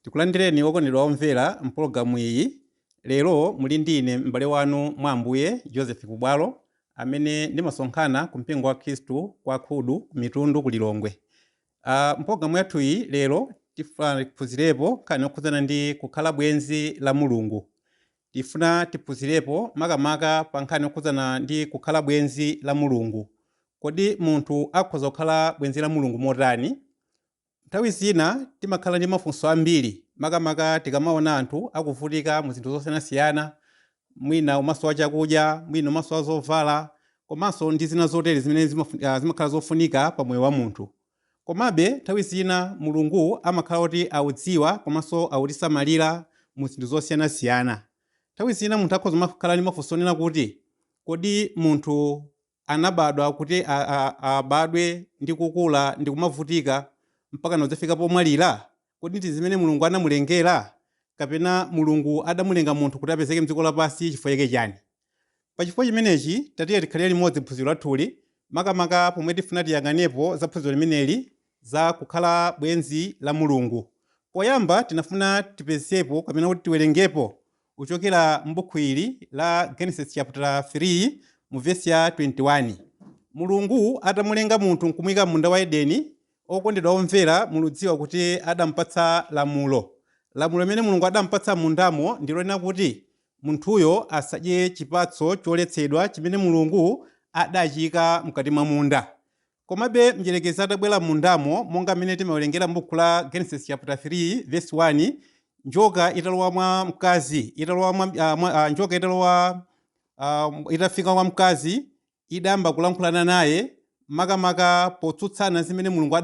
Tikulandireni okondedwa omvera mpologalamu iyi. Lero muli ndine m'bale wanu mwa Ambuye Joseph Kubwalo amene ndimasonkhana ku mpingo wa Khristu kwa Khudu mitundu ku Lilongwe. Mpologalamu yathu iyi lero tifuna tiphunzirepo nkhani yokhudzana ndi kukhala bwenzi la Mulungu. Tifuna tiphunzirepo makamaka pa nkhani yokhudzana ndi kukhala bwenzi la Mulungu. Kodi munthu akhoza kukhala bwenzi la Mulungu motani? Nthawi zina timakhala ndi mafunso ambiri makamaka tikamaona anthu akuvutika mu zinthu zosiyanasiyana, mwina umasowa chakudya, mwina umasowa zovala, komanso ndi zina zotere zimene zimakhala zofunika pa moyo wa munthu. Komabe nthawi zina Mulungu amakhala kuti audziwa komanso autisamalira mu zinthu zosiyanasiyana. Nthawi zina munthu akhoza makhala ndi mafunso onena kuti kodi munthu anabadwa kuti abadwe ndi kukula ndi kumavutika mpaka nozafika pomwalira? Kodi ndi zimene Mulungu anamulengera? Kapena Mulungu adamulenga munthu kuti apezeke mdziko lapansi chifukwa chake chani? Pa chifukwa chimenechi tatiye tikhalire limodzi phunziro lathuli makamaka pomwe tifuna tiyang'anepo za phunziro limeneli za kukhala bwenzi la Mulungu. Poyamba tinafuna tipezepo kapena kuti tiwerengepo kuchokera m'buku ili la Genesis chapter 3 mu verse ya 21. Mulungu atamulenga munthu nkumuyika m'munda wa Edeni, okondedwa omvera muludziwa kuti adampatsa lamulo. Lamulo limene Mulungu adampatsa mundamo ndilonena kuti munthuyo asadye chipatso choletsedwa chimene Mulungu adachika mkati mwa munda. Komabe mdierekezi atabwera mundamo, monga mmene timawerengera m'buku la Genesis chapter 3 verse 1, njoka italowa mwa mkazi, njoka itafika kwa mkazi idamba kulankhulana naye makamaka potsutsana zimene Mulungu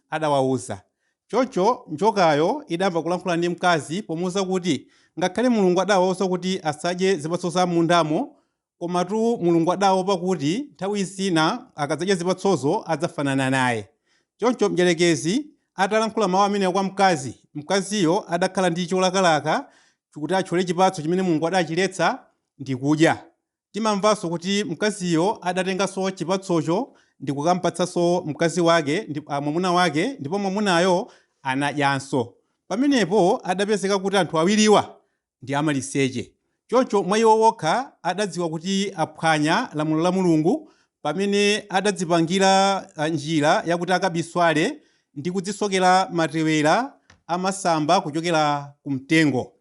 adawauza. Choncho njokayo idamba kulankhula ndi mkazi pomuwuza kuti ngakhale Mulungu adawauza kuti asadye zipatso za mundamo, komatu Mulungu adaopa kuti nthawi zina akadzadya zipatsozo adzafanana naye. Choncho mdierekezi atalankhula mawu amene kwa mkazi, mkaziyo adakhala ndi cholakalaka kuti atchole chipatso chimene Mulungu adachiletsa ndi kudya. Timamvanso kuti mkaziyo adatenganso chipatsocho ndi kukampatsanso mkazi wake mwamuna wake, ndipo mwamunayo anadyanso. Pamenepo adapezeka kuti anthu awiriwa ndi amaliseche. Choncho mwa iwo wokha adadziwa kuti aphwanya lamulo la Mulungu pamene adadzipangira njira yakuti akabiswale ndi kudzisokera matewera amasamba kuchokera kumtengo.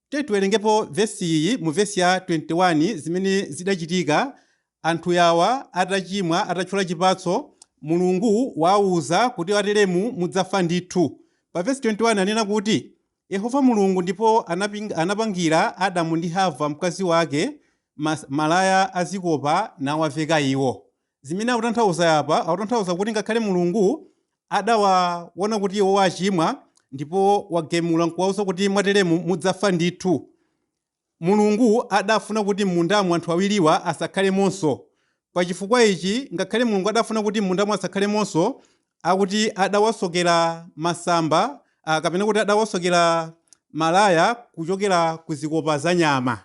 Tiwerengepo vesi iyi mu vesi ya 21 zimene zidachitika. Anthu yawa atachimwa, atathyola chipatso, Mulungu wauza kuti ateremu mudzafa ndithu. Pa vesi 21 anena kuti Yehova Mulungu ndipo anapangira Adamu ndi Hava mkazi wake malaya azikopa nawaveka iwo. Zimene akutanthauza apa, akutanthauza kuti ngakhale Mulungu adawaona kuti iwo achimwa ndipo wagemula nkuwauza kuti mwateremu mudzafa ndithu. Mulungu adafuna kuti mundamo anthu awiriwa asakhalemonso. Pa chifukwa ichi ngakhale Mulungu adafuna kuti mundamo asakhalemonso, akuti adawasokera masamba kapena kuti adawasokera malaya kuchokera ku zikopa za nyama.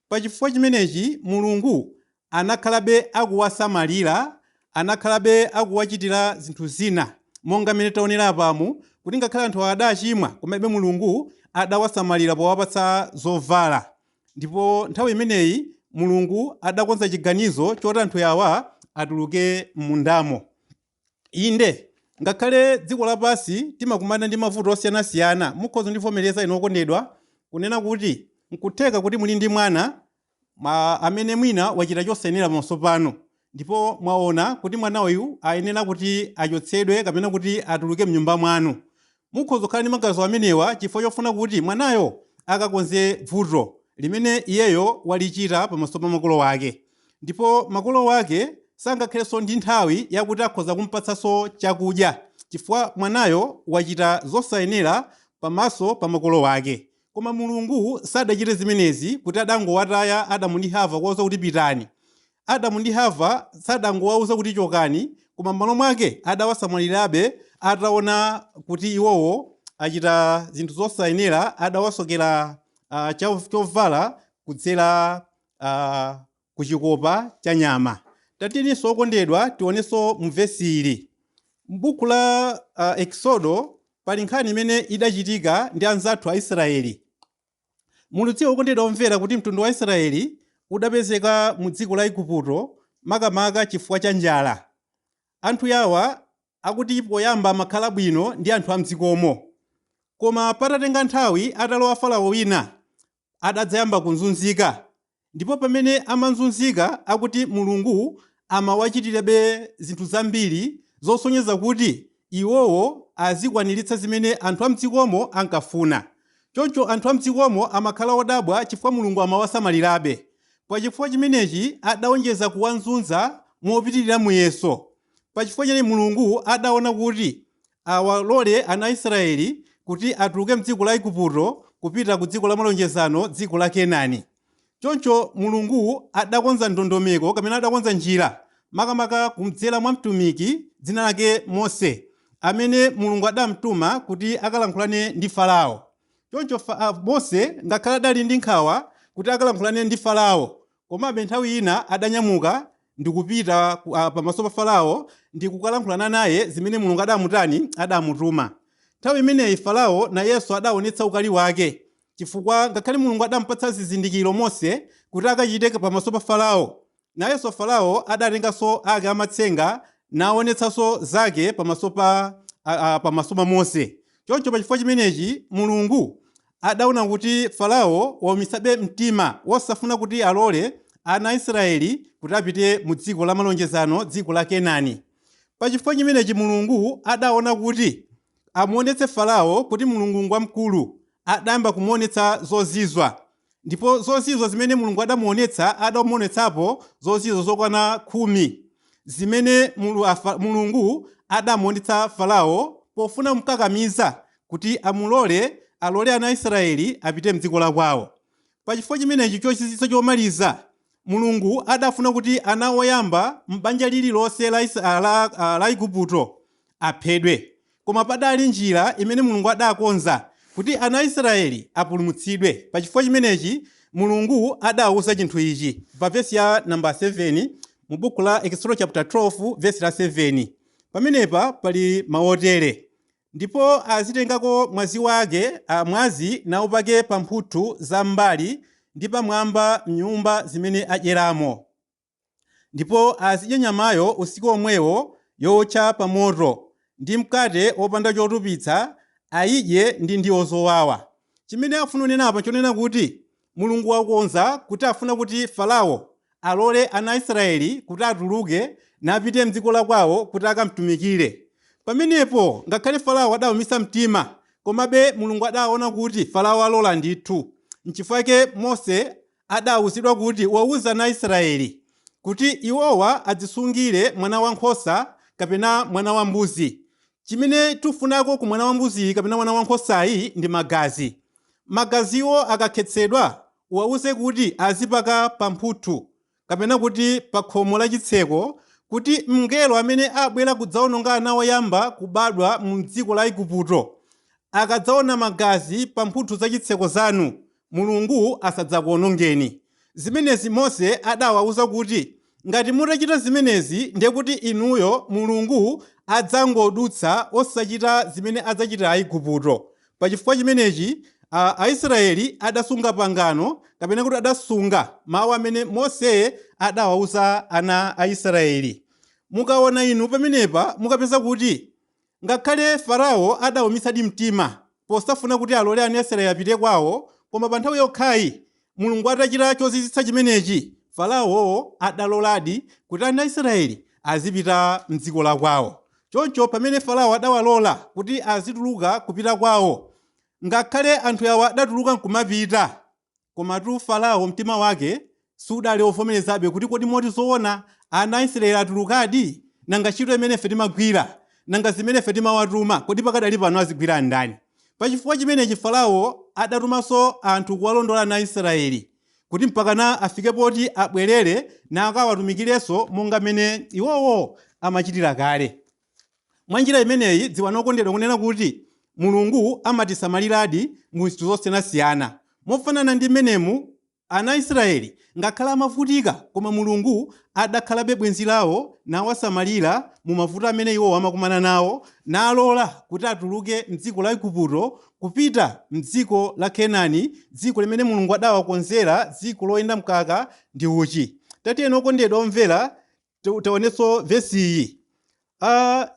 Pa chifukwa chimenechi Mulungu anakhalabe akuwasamalira, anakhalabe akuwachitira zinthu zina monga mmene taonera apamu kuti ngakhale anthu adachimwa komabe Mulungu adawasamalira powapatsa zovala. Ndipo nthawi imeneyi Mulungu adakonza chiganizo choti anthu yawa atuluke m'mundamo. Inde ngakhale dziko lapansi timakumana ndi mavuto osiyanasiyana, mukhoza kundivomereza inu okondedwa kunena kuti nkutheka kuti muli ndi mwana amene mwina wachita chosayenera pamaso panu, ndipo mwaona kuti mwana uyu ayenera kuti achotsedwe kapena kuti atuluke mnyumba mwanu. Mukhoza kukhala ndi maganizo amenewa chifukwa chofuna kuti mwanayo akakonze vuto limene iyeyo walichita pamaso pa makolo wake. Ndipo makolo wake sangakhalenso ndi nthawi yakuti akhoza kumpatsanso chakudya chifukwa mwanayo wachita zosayenera pamaso pa makolo wake. Koma Mulungu sadachite zimenezi kuti adangowataya Adamu ndi Hava kuwauza kuti pitani. Adamu ndi Hava sadangowauza kuti chokani, koma m'malo mwake adawasamalirabe ataona kuti iwowo achita zinthu zosayenera, adawasokera chovala kudzera ku chikopa cha nyama. Tatininso okondedwa tionenso mu vesi ili. M'buku la Exodo pali nkhani imene idachitika ndi anzathu a Israeli. Mudziwa okondedwa omvera kuti mtundu wa Israeli udapezeka mu dziko la Igupto makamaka chifukwa cha njala. Anthu yawa akuti poyamba amakhala bwino ndi anthu a mdzikomo, koma patatenga nthawi atalowa Farao wina adadzayamba kuzunzika, ndipo pamene amazunzika akuti Mulungu amawachitirabe zinthu zambiri zosonyeza kuti iwowo azikwaniritsa zimene anthu a mdzikomo ankafuna. Choncho anthu a mdzikomo amakhala odabwa chifukwa Mulungu amawasamalirabe. Pachifukwa chimenechi adawonjeza kuwazunza mopitirira muyeso. Pachifukwa chene Mulungu adaona kuti awalole ana Israeli kuti atuluke mdziko la Igupto kupita ku dziko la malonjezano, dziko la Kenani. Choncho Mulungu adakonza ndondomeko kapena adakonza njira makamaka kumdzera mwa mtumiki dzina lake Mose, amene Mulungu adamtuma kuti akalankhulane ndi Farao. Choncho Mose ngakhale adali ndi nkhawa kuti akalankhulane ndi Farao, komabe nthawi ina adanyamuka ndi kupita pamaso pa Farao ndi kukalankhulana naye zimene Mulungu adamutuma. Nthawi imeneyi Farao nayenso adaonetsa ukali wake, chifukwa ngakhale Mulungu adampatsa zizindikiro Mose kuti akachite pamaso pa Farao, nayenso Farao adatenganso ake amatsenga naonetsanso zake pamaso pa Mose. Choncho pachifukwa chimenechi Mulungu adaona kuti Farao waumisabe mtima wosafuna kuti alole ana a Israeli kuti apite mu dziko la malonjezano, dziko la Kenani. Pachifukwa chimenechi Mulungu adaona kuti amuonetse Farao kuti Mulungu ngwamkulu, adayamba kumuonetsa zozizwa. Ndipo zozizwa zimene Mulungu adamuonetsa, adamuonetsapo zozizwa zokwana 10 zimene Mulungu adamuonetsa Farao pofuna mkakamiza kuti alole ana Israeli apite mdziko la kwawo. Pachifukwa chimenechi chochiziso chomaliza Mulungu adafuna kuti ana oyamba m'banja lililonse la Igupto aphedwe. Koma padali njira imene Mulungu adakonza kuti ana Israeli apulumutsidwe. Pachifukwa chimenechi Mulungu adawuza chinthu ichi pa vesi ya namba 7 mu buku la Exodus chapter 12 vesi la 7. Pamenepa pali maotere: ndipo azitengako mwazi wake, mwazi naupake pa mphuthu za mbali ndi pamwamba nyumba zimene adyeramo. Ndipo azidye nyamayo usiku omwewo yotcha pa moto, ndi mkate wopanda chotupitsa ayidye ndi ozowawa. Chimene afuna kunenapo chonena kuti Mulungu wakonza kuti afuna kuti Farao alole ana Israeli kuti atuluke napite mdziko la kwawo kuti akamtumikire. Pamenepo ngakhale Farao adawumisa mtima, komabe Mulungu adaona kuti Farao alola ndithu. N'chifukwa chake Mose adawuzidwa kuti wauza ana Israeli kuti iwowa adzisungire mwana wankhosa kapena mwana wa mbuzi. Chimene tufunako ku mwana wa mbuzi kapena mwana wa nkhosayi ndi magazi. Magaziwo akakhetsedwa wauze kuti azipaka pa mphuthu kapena kuti pa khomo la chitseko, kuti mngelo amene abwera kudzaononga ana oyamba kubadwa mu dziko la Igupto akadzaona magazi pa mphuthu za chitseko zanu, Mulungu asadzakuonongeni. Zimenezi Mose adawauza kuti ngati mutachita zimenezi ndiye kuti inuyo Mulungu adzangodutsa osachita zimene adzachita Aigupto. Pachifukwa chimenechi Aisraeli adasunga pangano kapena kuti adasunga mawu amene Mose adawauza ana a Israeli. Mukaona inu pamenepa mukapeza kuti ngakhale Farao adawumisadi mtima posafuna kuti alole ana Israeli apite kwawo, koma pa nthawi yokhayi Mulungu atachita chozizwitsa chimenechi, Farao adaloladi kuti ana Israeli azipita mdziko la kwawo. Choncho pamene Farao adawalola kuti azituluka kupita kwawo, ngakhale anthu awa adatuluka nkumapita, komatu Farao mtima wake sudali ovomerezabe kuti kodi moti zoona ana Israeli atulukadi, nanga ntchito imene ife timagwira, nanga zimene ife timawatuma, kodi pakadali pano azigwira ndani? Pachifukwa chimenechi Farao adatumanso anthu kuwalondola ana Israeli kuti mpakana afike poti abwerere na akawatumikirenso monga mene iwowo amachitira kale. Mwa njira imeneyi dziwani okondedwa kunena kuti Mulungu amatisamaliradi mu zinthu zosiyanasiyana. Mofanana ndi menemu ana Israeli ngakhala amavutika koma Mulungu adakhalabe bwenzi lawo nawasamalira mu mavuto amene iwo amakumana nawo, nalola kuti atuluke mdziko la Igupto kupita mdziko la Kenani, dziko limene Mulungu adawakonzera, dziko loyenda mkaka ndi uchi. Tatiyeni okondedwa omvera taonenso vesi iyi.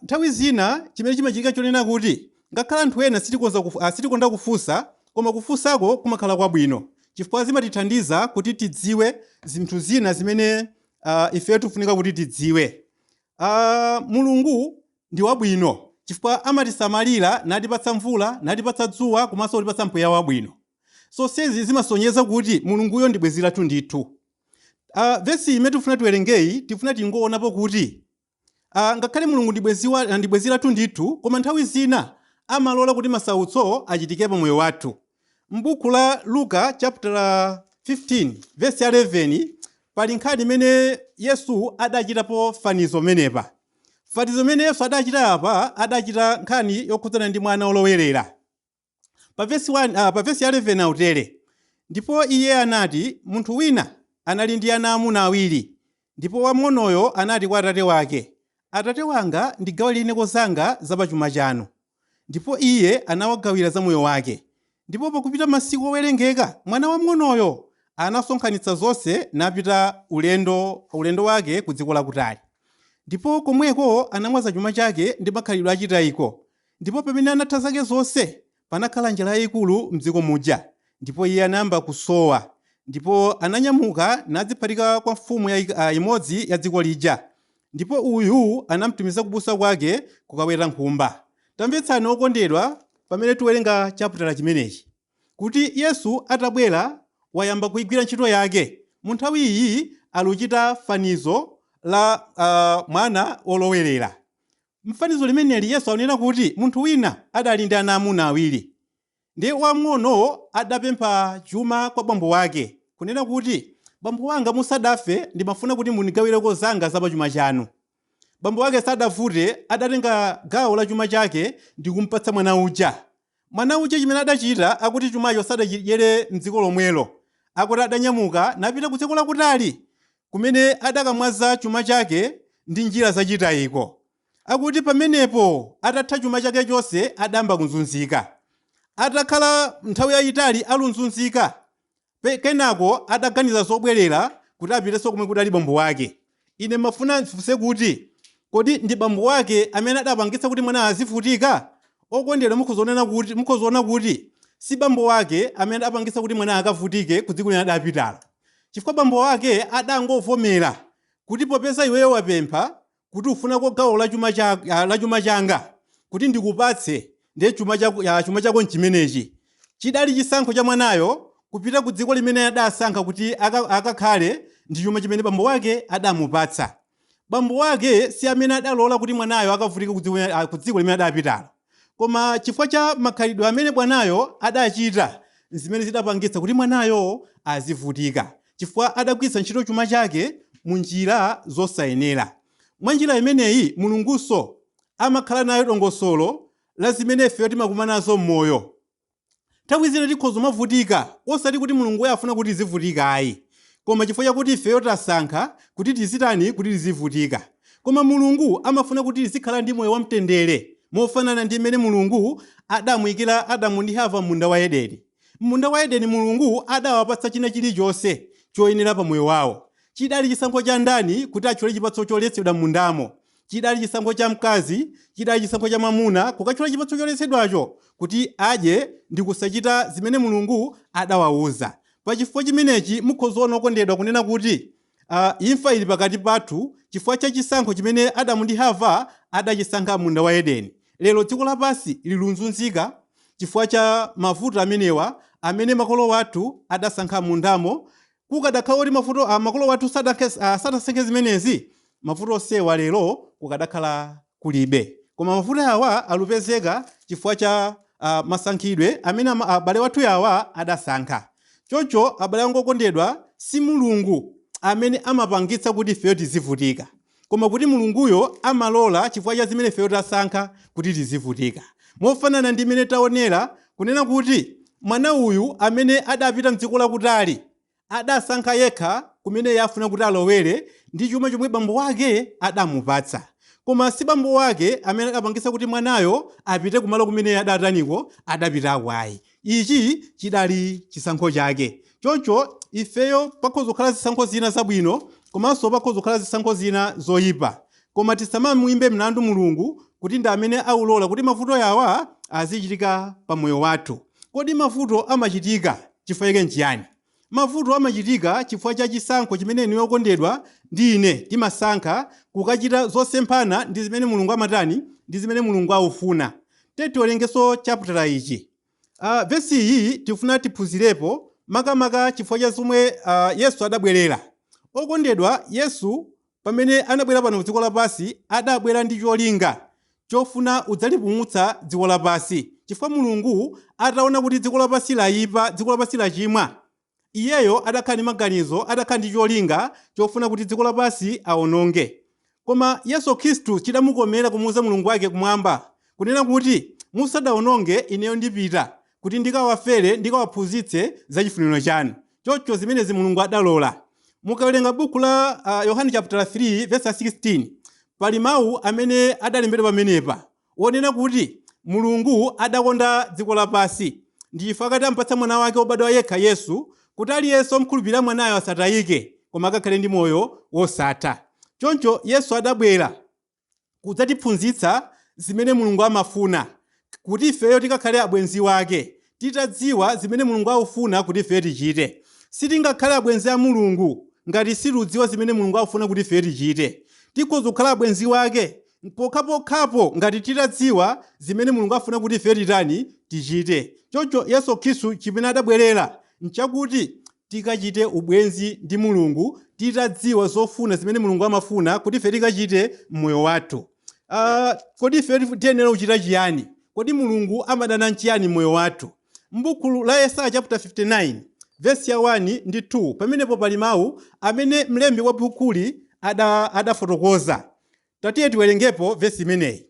Nthawi zina chimene chimachitika chonena kuti ngakhala anthu ena sitikonda kufunsa, koma kufunsako kumakhala kwabwino, chifukwa zimatithandiza kuti tidziwe zinthu zina zimene ife tifunika kuti tidziwe. Mulungu ndi wabwino chifukwa amatisamalira, natipatsa mvula, natipatsa dzuwa, komanso kutipatsa mpweya wabwino. So sezi zimasonyeza kuti Mulunguyo ndi bwenzi lathu ndithu. Vesi imene tifuna tiwerengeyi tifuna tingoonapo kuti ngakhale Mulungu ndi bwenzi lathu ndithu, koma nthawi zina amalola kuti masautso achitike pa moyo wathu. M'buku la Luka chapter 15 verse 11 pali nkhani imene Yesu adachitapo fanizo menepa. Fanizo mene Yesu adachita apa, adachita nkhani yokhudzana ndi mwana olowerera. Pa verse 11 autere, ndipo iye anati, munthu wina anali ndi ana amuna awiri, ndipo wamng'onoyo anati kwa atate wake, atate wanga ndigawireni zanga za pachuma chanu. Ndipo iye anawagawira za moyo wake. Ndipo pakupita masiku owerengeka, mwana wamng'onoyo anasonkhanitsa zonse napita ulendo wake ku dziko lakutali. Ndipo komweko anamwaza chuma chake ndi makhalidwe achitayiko. Ndipo pamene anatha zake zonse, panakhala njala yayikulu m'dziko muja. Ndipo iye anayamba kusowa. Ndipo ananyamuka nadziphatika kwa mfumu imodzi ya dziko lija. Ndipo uyu anamtumiza kubusa kwake kukaweta nkhumba. Tamvetsani okondedwa pamene tiwerenga chaputala chimenechi, kuti Yesu atabwera wayamba kuigwira ntchito yake. Mu nthawi iyi aluchita fanizo la mwana olowerera. Mfanizo limeneli Yesu anena kuti munthu wina adali ndi ana amuna awiri. Ndi wamng'ono adapempha chuma kwa bambo wake, kunena kuti bambo wanga musadafe ndimafuna kuti mundigawireko zanga za pachuma chanu. Bambo wake sadavute, adatenga gawo la chuma chake ndi kumpatsa mwana uja. Mwana uja chimene adachita akuti chumacho sadachidyere mdziko lomwelo, akuti adanyamuka napita ku dziko lakutali kumene adakamwaza chuma chake ndi njira zachitayiko. Akuti pamenepo atatha chuma chake chonse adamba kuzunzika. Atakhala nthawi yayitali alunzunzika, kenako adaganiza zobwerera kuti apitenso kumwe kudali bambo wake. Ine mafuna mfunse kuti kodi ndi bambo wake amene adapangitsa kuti mwana azivutika? Okondedwa mukhozoona kuti si bambo wake amene adapangitsa kuti mwana akavutike ku dziko lina adapitalo. Chifukwa bambo wake adangovomera kuti popeza iweyo wapempha kuti ufunako gawo la chuma changa kuti ndikupatse, ndiye chuma chako nchimenechi. Chidali chisankho cha mwanayo kupita ku dziko limene adasankha kuti akakhale ndi chuma chimene bambo wake adamupatsa. Bambo wake si amene adalola kuti mwanayo akavutike ku dziko limene adapitalo, koma chifukwa cha makhalidwe amene bwanayo adachita zimene zidapangitsa kuti mwanayo azivutika, chifukwa adagwiritsa ntchito chuma chake mu njira zosayenera. Mwa njira imeneyi Mulungunso amakhala nayo dongosolo la zimene ife timakumana nazo m'moyo. Nthawi zina tikhoza kuvutika, osati kuti Mulungu afuna kuti tizivutika ayi, koma chifukwa chakuti ifeyo tasankha kuti tizitani kuti tizivutika. Koma Mulungu amafuna kuti tizikhala ndi moyo wamtendere, mofanana ndi mmene Mulungu adamuyikira Adamu ndi Hava m'munda wa Edeni. M'munda wa Edeni Mulungu adawapatsa china chilichonse choyenera pa moyo wawo. Chidali chisankho cha ndani kuti achole chipatso choletsedwa m'mundamo. Chidali chisankho cha mkazi, chidali chisankho cha mwamuna kukachola chipatso choletsedwacho kuti adye ndi kusachita zimene Mulungu adawawuza. Pa chifukwa chimenechi mukhozoona okondedwa kunena kuti imfa ili pakati pathu chifukwa cha chisankho chimene Adamu ndi Hava adachisankha m'munda wa Edeni. Lero dziko lapansi lilunzunzika chifukwa cha mavuto amenewa amene makolo wathu adasankha m'mundamo. Kukadakhala kuti makolo wathu sadasankhe zimenezi, mavuto onsewa lero kukadakhala kulibe. Koma mavuto awa alupezeka chifukwa cha masankhidwe amene abale wathu yawa adasankha. Choncho abale anga okondedwa, si Mulungu amene amapangitsa kuti ifeyo tizivutika, koma kuti Mulunguyo amalola chifukwa cha zimene ifeyo tasankha kuti tizivutika. Mofanana ndi mmene taonera kunena kuti mwana uyu amene adapita mdziko lakutali adasankha yekha kumene yafuna kuti alowere ndi chuma chomwe bambo wake adamupatsa. Koma si bambo wake amene adapangisa kuti mwanayo apite kumalo kumene adataniko adapitako ayi. Ichi chidali chisankho chake. Choncho ifeyo pakhoza kukhala zisankho zina zabwino komanso pakhoza kukhala zisankho zina zoyipa. Koma tisamamuyimbe mlandu Mulungu kuti ndi amene aulola kuti mavuto yawa azichitika pa moyo wathu. Kodi mavuto amachitika chifukwa chake nchiyani? Mavuto amachitika chifukwa cha chisankho chimene inu okondedwa ndi ine timasankha kukachita zosemphana ndi zimene Mulungu amatani ndi zimene Mulungu aufuna. Tiwerengenso chaputala ichi. Vesi iyi tifuna tiphunzirepo makamaka chifukwa cha zomwe Yesu adabwerera. Okondedwa, Yesu pamene anabwera pano dziko lapansi adabwera ndi cholinga chofuna udzalipumutsa dziko lapansi. Chifukwa Mulungu ataona kuti dziko lapansi layipa, dziko lapansi lachimwa, iyeyo adakhala ndi maganizo, adakhala ndi cholinga chofuna kuti dziko lapansi awononge. Koma Yesu Khristu chidamukomera kumuwuza Mulungu wake kumwamba kunena kuti musadawononge ineyo ndipita kuti ndikawafere ndikawaphunzitse za chifuniro chanu. Choncho zimenezi Mulungu adalola. Mukawerenga buku la Yohane chapter 3 verse 16 pali mawu amene adalembedwa pamenepa wonena kuti Mulungu adakonda dziko lapansi ndipo adampatsa mwana wake wobadwa yekha Yesu kuti aliyense omkhulupirira mwanayo asatayike koma akakhale ndi moyo wosatha. Choncho Yesu adabwera kudzatiphunzitsa zimene Mulungu amafuna kuti ifeyo tikakhale abwenzi wake, titadziwa zimene Mulungu aufuna kuti ifeyo tichite. Sitingakhale abwenzi a Mulungu ngati sitidziwa zimene Mulungu aufuna kuti ifeyo tichite. Tikhoza kukhala abwenzi wake pokhapokhapo ngati titadziwa zimene Mulungu afuna kuti ifeyo titani tichite. Choncho Yesu Khristu chimene adabwerera nchakuti tikachite ubwenzi ndi Mulungu, titadziwa zofuna zimene Mulungu amafuna kuti ifeyo tikachite mmoyo wathu. Kodi ifeyo tiyenera kuchita chiyani? Kodi Mulungu amadana nchiyani mmoyo wathu? M'buku la Yesaya chapter 59 verse ya 1 ndi 2 pamenepo pali mawu amene mlembi wa bukuli adafotokoza. Tatiye tiwerengepo verse imeneyi.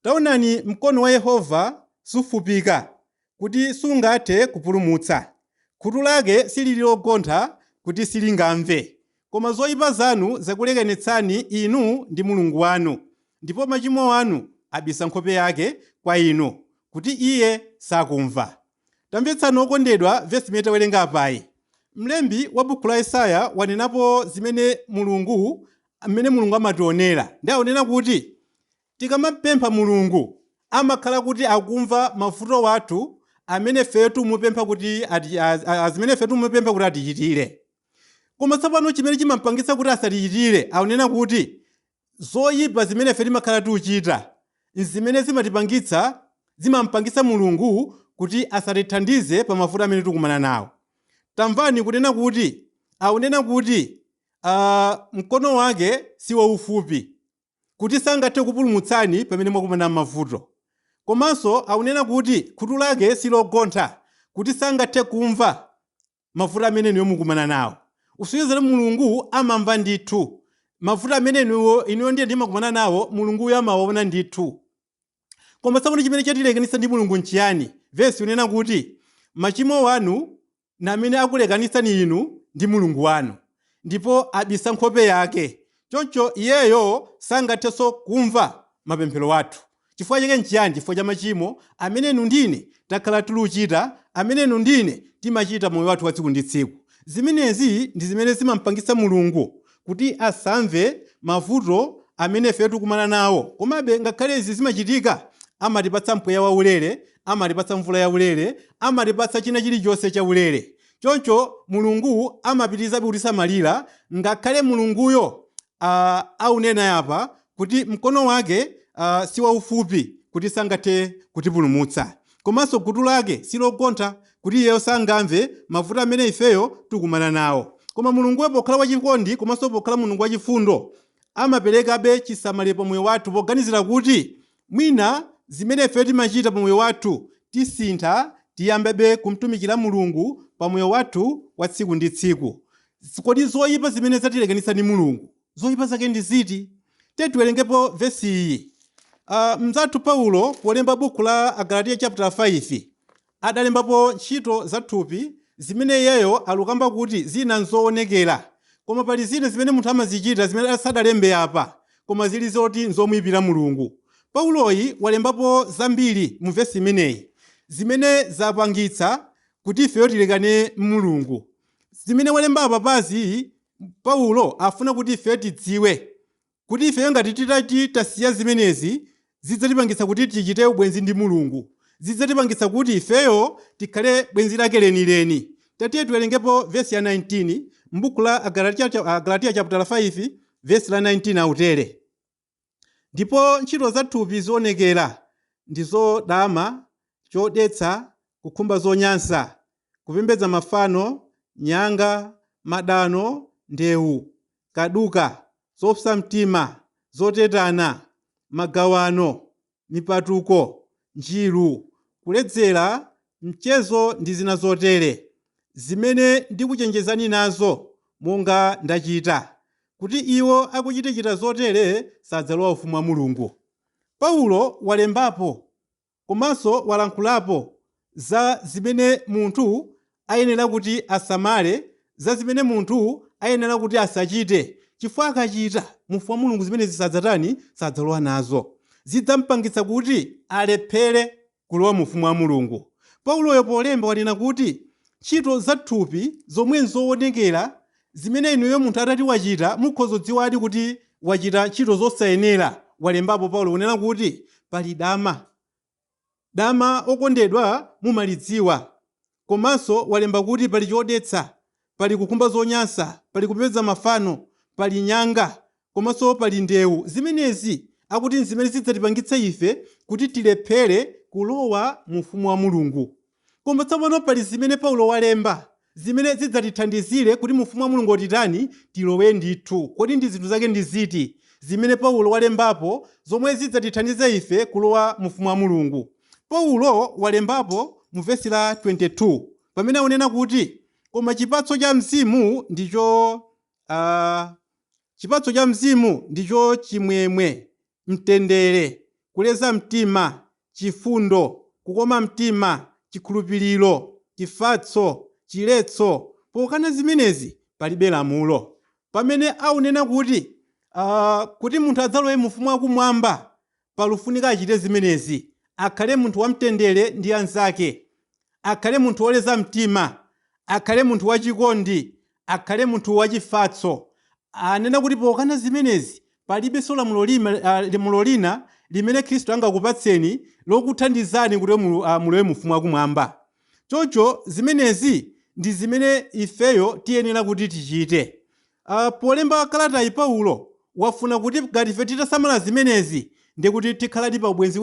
Taonani, mkono wa Yehova sufupika kuti sungathe kupulumutsa, khutu lake silili logontha kuti silingamve, koma zoyipa zanu zakulekanitsani inu ndi Mulungu wanu, ndipo machimo anu abisa nkhope yake kwa inu kuti iye sakumva. Tamvetsani okondedwa verse imene tawerenga apayi. Mlembi wa buku la Yesaya wanenapo zimene Mulungu amationera. Ndi aonena kuti tikamapempha Mulungu amakhala kuti akumva mavuto wathu amene feyo tumupempha kuti atichitire. Koma tsopano chimene chimampangitsa kuti asatichitire aonena kuti zoyipa zimene feyo timakhala tiuchita zimene zimampangitsa Mulungu kuti asatithandize pa mavuto amene tikumana nawo. Tamvani kunena kuti aonena kuti mkono wake si waufupi kuti sangathe kupulumutsani pamene mwakumana mavuto. Komanso aonena kuti khutu lake silogontha kuti sangathe kumva mavuto amene niyo mukumana nawo. Usonyezera Mulungu amamva ndithu mavuto amene iniwo ndiye ndimakumana nawo, Mulunguyo amaona ndithu. Koma tsopano chimene chatilekanitsa ndi Mulungu nchiyani? Verse unena kuti machimo wanu namene akulekanitsani inu ndi Mulungu wanu, ndipo abisa nkhope yake. Choncho iyeyo sangathenso kumva mapemphero athu. Chifukwa chake nchiyani? Chifukwa cha machimo amene inu ndine takhala tikuchita, amene inu ndine timachita moyo wathu wa tsiku ndi tsiku. Zimenezi ndi zimene zimampangitsa Mulungu kuti asamve mavuto amene ife tikumana nawo. Komabe ngakhale izi zimachitika, amatipatsa mpweya waulere, amatipatsa mvula yaulere, amatipatsa china chilichonse chaulere. Choncho Mulungu amapitiriza kutisamalira ngakhale Mulunguyo aunena apa kuti mkono wake si waufupi kuti sangathe kutipulumutsa, komanso khutu lake silogontha kuti iyeyo sangamve mavuto amene ifeyo tikumana nawo. Koma Mulunguyo pokhala wachikondi komanso pokhala Mulungu wachifundo amaperekabe chisamaliro pa moyo wathu poganizira kuti mwina zimene ifeyo timachita pa moyo wathu tisintha tiyambebe kumtumikira Mulungu pa moyo wathu wa tsiku ndi tsiku. Kodi zoyipa zimene zatilekanitsa ndi Mulungu, zoyipa zake ndi ziti? Tiwerengepo verse iyi. Mzathu Paulo polemba buku la Agalatiya chapter 5 adalembapo ntchito za thupi zimene iyeyo alukamba kuti zina nzoonekera, koma pali zina zimene munthu amazichita zimene sadalembe apa, koma zili zoti nzomuyipira Mulungu. Pauloyi walembapo zambiri mu vesi imeneyi zimene zapangitsa kuti ifeyo tilekane Mulungu. Zimene walemba apapazi Paulo afuna kuti ifeyo tidziwe kuti ifeyo ngati titati tasiya zimenezi zidzatipangitsa kuti tichite ubwenzi ndi Mulungu, zidzatipangitsa kuti ifeyo tikhale bwenzi lake lenileni. Tatiye tiwerengepo vesi ya 19 m'buku la Galatiya chapter 5 vesi la 19 autere: ndipo ntchito za thupi zoonekera ndizo dama, chodetsa, kukhumba zonyansa, kupembedza mafano, nyanga, madano, ndewu, kaduka, zopsa mtima, zotetana, magawano, mipatuko, njiru, kuledzera, mchezo ndi zina zotere, zimene ndikuchenjezani nazo monga ndachita, kuti iwo akuchita zotere sadzalowa ufumu wa Mulungu. Paulo walembapo komanso walankhulapo za zimene munthu ayenera kuti asamale, za zimene munthu ayenera kuti asachite, chifukwa akachita mu ufumu wa Mulungu zimene zisadzatani sadzalowa nazo, zidzampangitsa kuti alephere kulowa mu ufumu wa Mulungu. Pauloyo polemba wanena kuti ntchito za thupi zomwe nzoonekera zimene inuyo munthu atati wachita mukhoza kudziwadi kuti wachita ntchito zosayenera. Walembapo Paulo kunena kuti pali dama okondedwa mumalidziwa, komanso walemba kuti pali chodetsa, pali kukhumba zonyansa, pali kupembedza mafano, pali nyanga, komanso pali ndewu. Zimenezi akuti zimene zidzatipangitsa ife kuti tilephere kulowa mu ufumu wa Mulungu. Koma tsopano pali zimene Paulo walemba zimene zidzatithandizire kuti mu ufumu wa Mulungu titani tilowe ndithu. Kodi ndi zinthu zake ndi ziti zimene Paulo walembapo zomwe zidzatithandiza ife kulowa mu ufumu wa Mulungu? Paulo walembapo mu vesi la 22 pamene akunena kuti koma chipatso cha mzimu ndicho chimwemwe, mtendere, kuleza mtima, chifundo, kukoma mtima, chikhulupiriro, chifatso, chiletso. Pokana zimenezi palibe lamulo. Pamene akunena kuti munthu adzalowe mu ufumu wakumwamba palufunika achite zimenezi: akhale munthu wamtendere ndi anzake, akhale munthu woleza mtima, akhale munthu wachikondi, akhale munthu wachifatso. Anena kuti pokana zimenezi palibenso lamulo lina limene Khristu angakupatseni lokuthandizani kuti mulowe mu ufumu wakumwamba. Choncho zimenezi ndi zimene ifeyo tiyenera kuti tichite. Polemba kalatayi Paulo wafuna kuti ngati ife titasamala zimenezi ndi kuti tikhaladi pa ubwenzi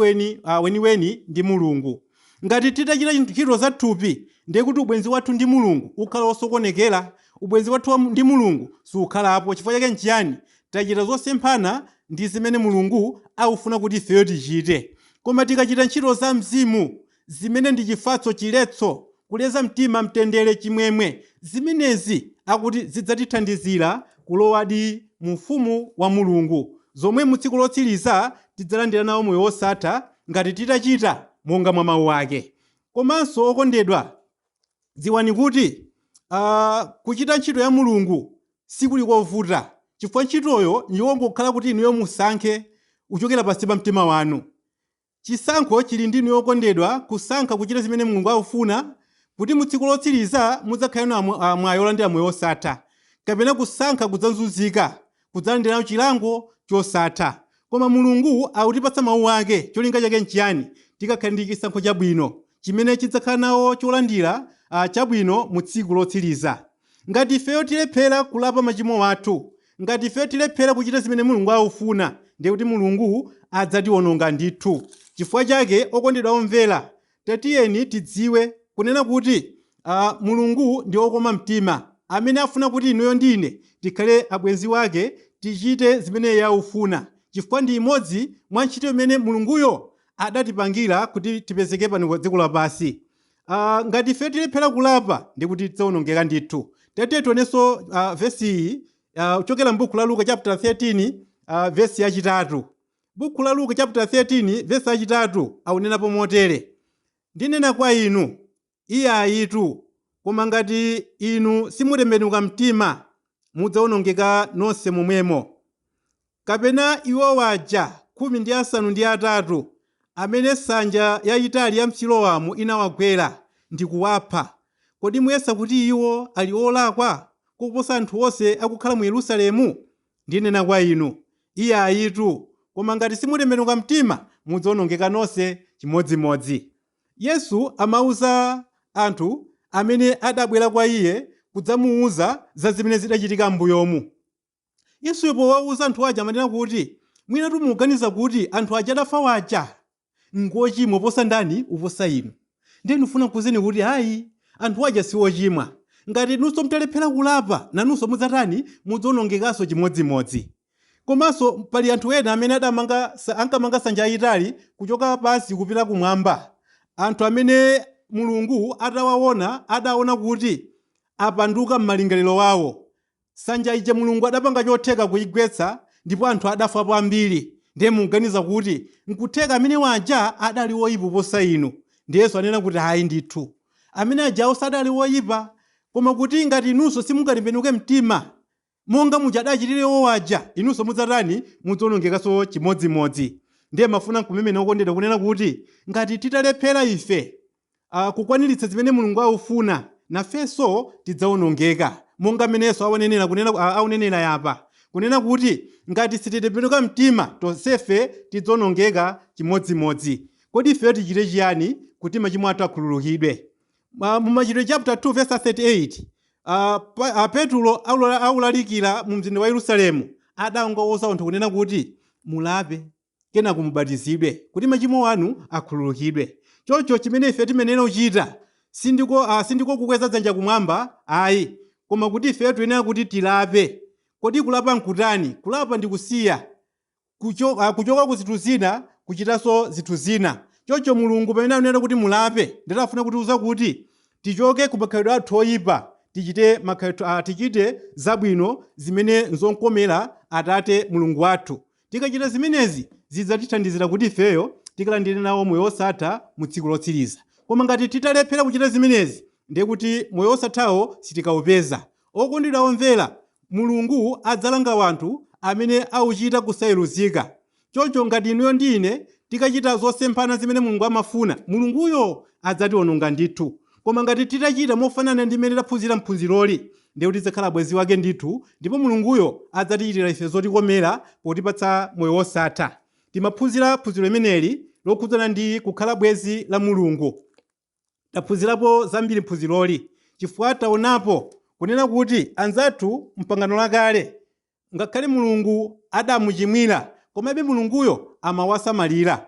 weniweni ndi Mulungu. Ngati titachita ntchito za thupi ndi kuti ubwenzi wathu ndi Mulungu ukhala osokonekera, ubwenzi wathu ndi Mulungu sukhalapo. Chifukwa chake nchiyani? Tachita zosemphana ndi zimene Mulungu akufuna kuti ifeyo tichite. Koma tikachita ntchito za mzimu zimene ndi chifatso, chiletso, kuleza mtima, mtendere, chimwemwe, zimenezi akuti zidzatithandizira kulowadi mu ufumu wa Mulungu, zomwe mu tsiku lotsiriza tidzalandira nawo moyo wosatha ngati titachita monga mwa mawu ake. Komanso okondedwa, dziwani kuti kuchita ntchito ya Mulungu sikuli kovuta, chifukwa ntchitoyo ndiyongokhala kuti inuyo musankhe uchokera pansi pa mtima wanu. Chisankho chili ndi inuyo okondedwa, kusankha kuchita zimene Mulungu akufuna kuti mu tsiku lotsiriza mudzakhala mwayi olandira moyo wosatha, kapena kusankha kudzazunzika kudzalandira nawo chilango chosatha. Koma Mulungu akutipatsa mawu ake, cholinga chake nchiyani? Tikakhala ndi chisankho chabwino chimene chidzakhala nawo cholandira chabwino mu tsiku lotsiriza. Ngati ifeyo tilephera kulapa machimo athu, ngati ifeyo tilephera kuchita zimene Mulungu akufuna, ndiye kuti Mulungu adzatiwononga ndithu. Chifukwa chake okondedwa omvera, tatiyeni tidziwe kunena kuti Mulungu ndi wokoma mtima amene afuna kuti inuyo ndine tikhale abwenzi wake, tichite zimene iye akufuna, chifukwa ndi imodzi mwa ntchito imene Mulunguyo adatipangira kuti tipezeke pano pa dziko lapansi. Ngati ife tilephera kulapa ndi kuti tidzawonongeka ndithu. Tatiye tionenso vesi iyi kuchokera m'buku la Luka chapter 13 vesi yachitatu. Buku la Luka chapter 13 vesi yachitatu akunenapo motere: ndinena kwa inu, iye ayitu, koma ngati inu simutembenuka mtima mudzawonongeka nonse momwemo. Kapena iwo waja 13 amene nsanja yayitali ya msilowamo inawagwera ndi kuwapha, kodi muyesa kuti iwo ali olakwa kuposa anthu onse akukhala mu Yerusalemu? Ndinena kwa inu, iye ayitu, koma ngati simutembenuka mtima mudzawonongeka nonse chimodzimodzi. Yesu amauza anthu amene adabwera kwa iye kudzamuuza za zimene zidachitika m'mbuyomu. Yesu yopo wauza anthu aja amanena kuti mwina tumuganiza kuti anthu aja adafa waja ngochimwa uposa ndani? Uposa inu. Ndiye ndifuna kuzeni kuti hayi, anthu aja si ochimwa. Ngati nunso mutalephera kulapa, nanunso mudzatani? Mudzawonongekanso chimodzimodzi. Komanso pali anthu ena amene ankamanga nsanja yayitali kuchoka pansi kupita kumwamba. Anthu amene Mulungu atawaona adaona kuti apanduka m'malingaliro wawo. Nsanja ija Mulungu adapanga chotheka kuyigwetsa ndipo anthu adafapo ambiri. Ndiye muganiza kuti nkutheka amene waja adali woyipa kuposa inu. Ndiye Yesu anena kuti hayi ndithu, amene ajawo sadali woyipa, koma kuti ngati inunso simungatembenuke mtima monga muja adachitire waja, inunso mudzatani? Mudzawonongekanso chimodzimodzi. Ndiye mafuna kumemena okondedwa kunena kuti ngati titalephera ife kukwaniritsa zimene Mulungu aufuna, nafenso tidzawonongeka. Monga menenso aunenera yapa kunena kuti ngati sititembenuka mtima tonsefe tidzawonongeka chimodzimodzi. Kodi ife tichite chiyani kuti machimo athu akhululukidwe? Mu Machitidwe chapter 2 verse 38, Petro aulalikira mu mzinda wa Yerusalemu adawuza anthu kunena kuti mulape kena kumubatizidwe kuti machimo anu akhululukidwe. Chocho chimene ife timenera kuchita sindiko kukweza dzanja kumwamba ayi, koma kuti ife tiyenera kuti tilape. Kodi kulapa nkutani? Kulapa ndi kusiya kuchoka ku zinthu zina kuchitanso zinthu zina. Chocho Mulungu pamene anena kuti mulape nditafuna kutiuza kuti tichoke ku makhalidwe athu oyipa, tichite zabwino zimene nzonkomera Atate Mulungu wathu. Tikachita zimenezi zidzatithandizira kuti ifeyo tikalandire nawo moyo wosatha mu tsiku lotsiriza. Koma ngati titalephera kuchita zimenezi, ndiye kuti moyo wosathawo sitikawupeza. Okondedwa omvera, Mulungu adzalanga wanthu amene auchita kusayeruzika. Chocho ngati inuyo ndi ine tikachita zosemphana zimene Mulungu amafuna, Mulunguyo adzatiwononga ndithu. Koma ngati titachita mofanana ndi mmene taphunzira mphunziroli, ndiye kuti tidzakhala bwenzi wake ndithu, ndipo Mulunguyo adzatichitira ife zotikomera potipatsa moyo wosatha. Timaphunzira phunziro limeneli lokhudzana ndi kukhala bwenzi la Mulungu. Taphunzirapo zambiri phunziroli chifukwa taonapo kunena kuti anzathu m'pangano lakale ngakhale Mulungu adamuchimwira, komabe Mulunguyo amawasamalira.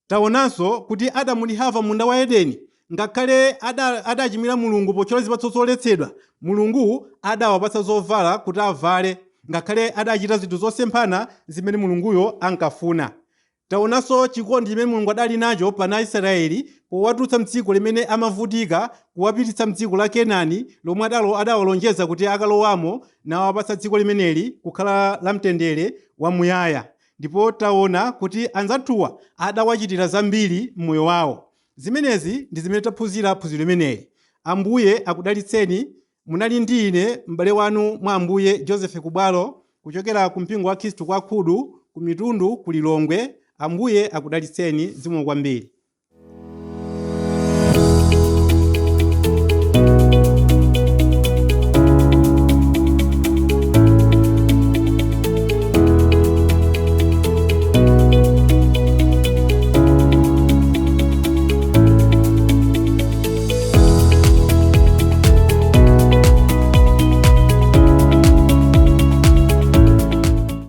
Taonanso kuti Adamu ndi Hava munda wa Edeni, ngakhale adachimwira Mulungu pochola zipatso zoletsedwa, Mulungu adawapatsa zovala kuti avale, ngakhale adachita zinthu zosemphana zimene Mulunguyo ankafuna. Taonanso chikondi chimene Mulungu adali nacho pana Aisraeli powatulutsa mdziko limene amavutika kuwapititsa mdziko la Kenani lomwe adawalonjeza kuti akalowamo nawapatsa dziko limeneli kukhala la mtendere wamuyaya. Ndipo taona kuti anzathuwa adawachitira zambiri m'moyo wawo. Zimenezi ndi zimene taphunzira phunziro limeneli. Ambuye akudalitseni. Munali ndi ine m'bale wanu mwa Ambuye Joseph Kubwalo kuchokera ku mpingo wa Khristu kwa Khudu ku Mitundu ku Lilongwe. Ambuye akudalitseni zikomo kwambiri.